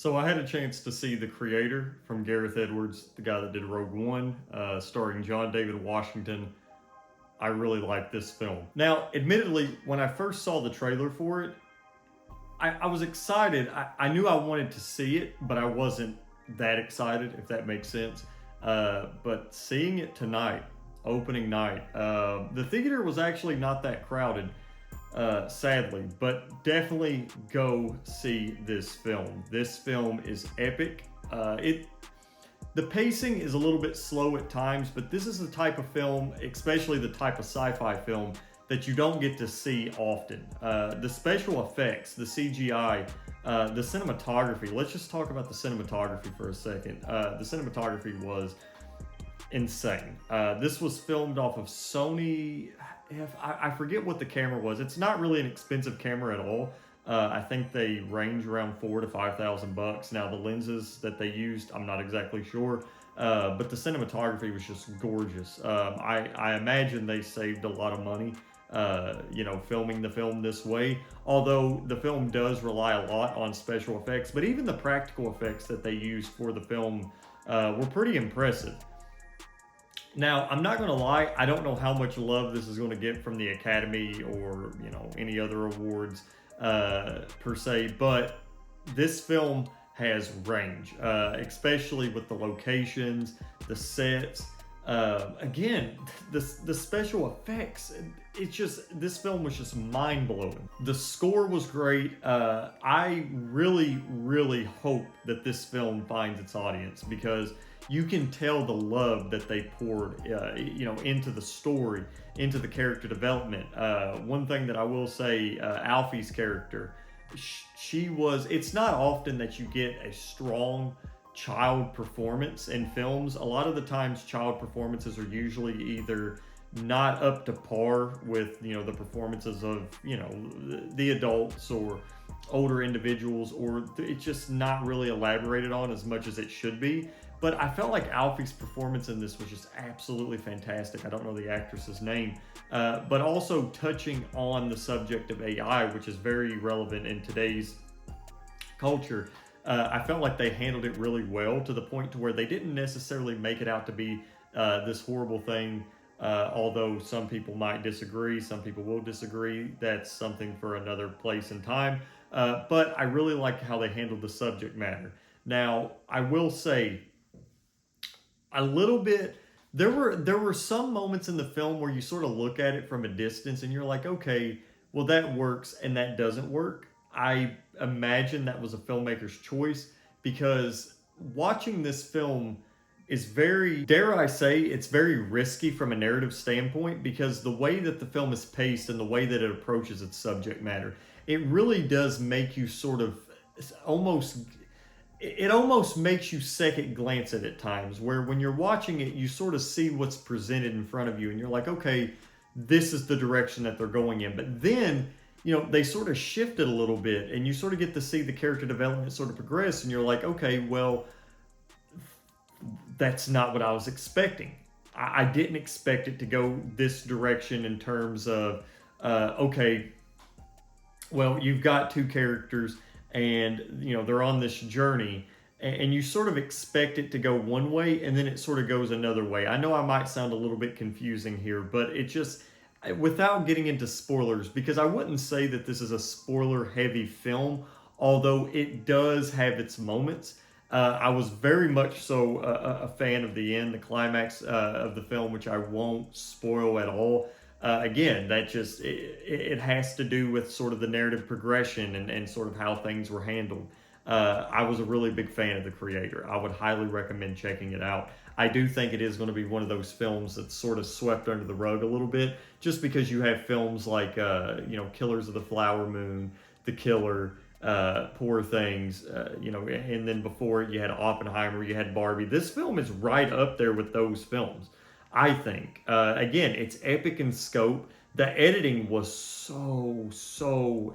So I had a chance to see The Creator from Gareth Edwards, the guy that did Rogue One, starring John David Washington. I really like this film. Now, admittedly, when I first saw the trailer for it, I was excited. I knew I wanted to see it, but I wasn't that excited, if that makes sense. But seeing it tonight, opening night, the theater was actually not that crowded, sadly, but definitely go see this film. This film is epic. The pacing is a little bit slow at times, but this is the type of film, especially the type of sci-fi film, that you don't get to see often. The special effects, the CGI, the cinematography. Let's just talk about the cinematography for a second. The cinematography was insane. This was filmed off of Sony. I forget what the camera was. It's not really an expensive camera at all. I think they range around $4,000 to $5,000. Now the lenses that they used, I'm not exactly sure, but the cinematography was just gorgeous. I imagine they saved a lot of money, filming the film this way. Although the film does rely a lot on special effects, but even the practical effects that they used for the film were pretty impressive. Now, I'm not going to lie, I don't know how much love this is going to get from the Academy or, any other awards per se, but this film has range, especially with the locations, the sets. Again, the special effects. This film was just mind blowing. The score was great. I really, really hope that this film finds its audience because you can tell the love that they poured, into the story, into the character development. One thing that I will say, Alfie's character, she was. It's not often that you get a strong child performance in films. A lot of the times, child performances are usually either not up to par with the performances of the adults or older individuals, or it's just not really elaborated on as much as it should be. But I felt like Alfie's performance in this was just absolutely fantastic. I don't know the actress's name, but also touching on the subject of AI, which is very relevant in today's culture. I felt like they handled it really well to the point to where they didn't necessarily make it out to be this horrible thing. Although some people might disagree, some people will disagree. That's something for another place and time. But I really liked how they handled the subject matter. Now, I will say a little bit. There were some moments in the film where you sort of look at it from a distance and you're like, okay, well that works and that doesn't work. I imagine that was a filmmaker's choice because watching this film is very, dare I say, it's very risky from a narrative standpoint because the way that the film is paced and the way that it approaches its subject matter, it really does make you sort of almost it almost makes you second glance it at times where when you're watching it you sort of see what's presented in front of you and you're like, okay, this is the direction that they're going in. But then they sort of shift it a little bit and you sort of get to see the character development sort of progress and you're like, okay, well, that's not what I was expecting. I didn't expect it to go this direction in terms of okay, well, you've got two characters and they're on this journey and you sort of expect it to go one way and then it sort of goes another way. I know I might sound a little bit confusing here, but it just, without getting into spoilers, because I wouldn't say that this is a spoiler heavy film, although it does have its moments. I was very much so a fan of the end, the climax of the film, which I won't spoil at all. Again, that just it has to do with sort of the narrative progression and sort of how things were handled. I was a really big fan of The Creator. I would highly recommend checking it out. I do think it is going to be one of those films that's sort of swept under the rug a little bit, just because you have films like Killers of the Flower Moon, The Killer, Poor Things, and then before it you had Oppenheimer, you had Barbie. This film is right up there with those films, I think. Again, it's epic in scope. The editing was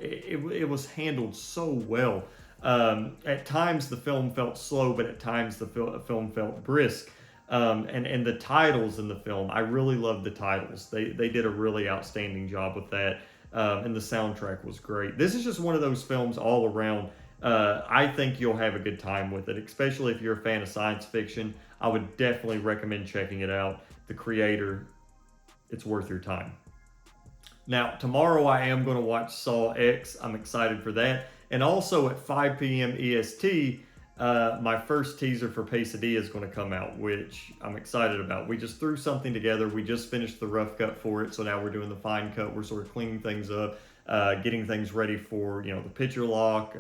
it was handled so well. At times the film felt slow, but at times the film felt brisk. And the titles in the film, I really loved the titles. They did a really outstanding job with that. And the soundtrack was great. This is just one of those films all around I think you'll have a good time with it, especially if you're a fan of science fiction. I would definitely recommend checking it out. The Creator, it's worth your time. Now, tomorrow I am going to watch Saw X. I'm excited for that. And also at 5 p.m. EST, my first teaser for Pesadilla is going to come out, which I'm excited about. We just threw something together. We just finished the rough cut for it, so now we're doing the fine cut. We're sort of cleaning things up, getting things ready for the picture lock,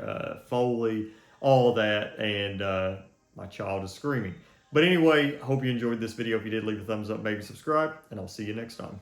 Foley, all of that, and my child is screaming. But anyway, hope you enjoyed this video. If you did, leave a thumbs up, maybe subscribe, and I'll see you next time.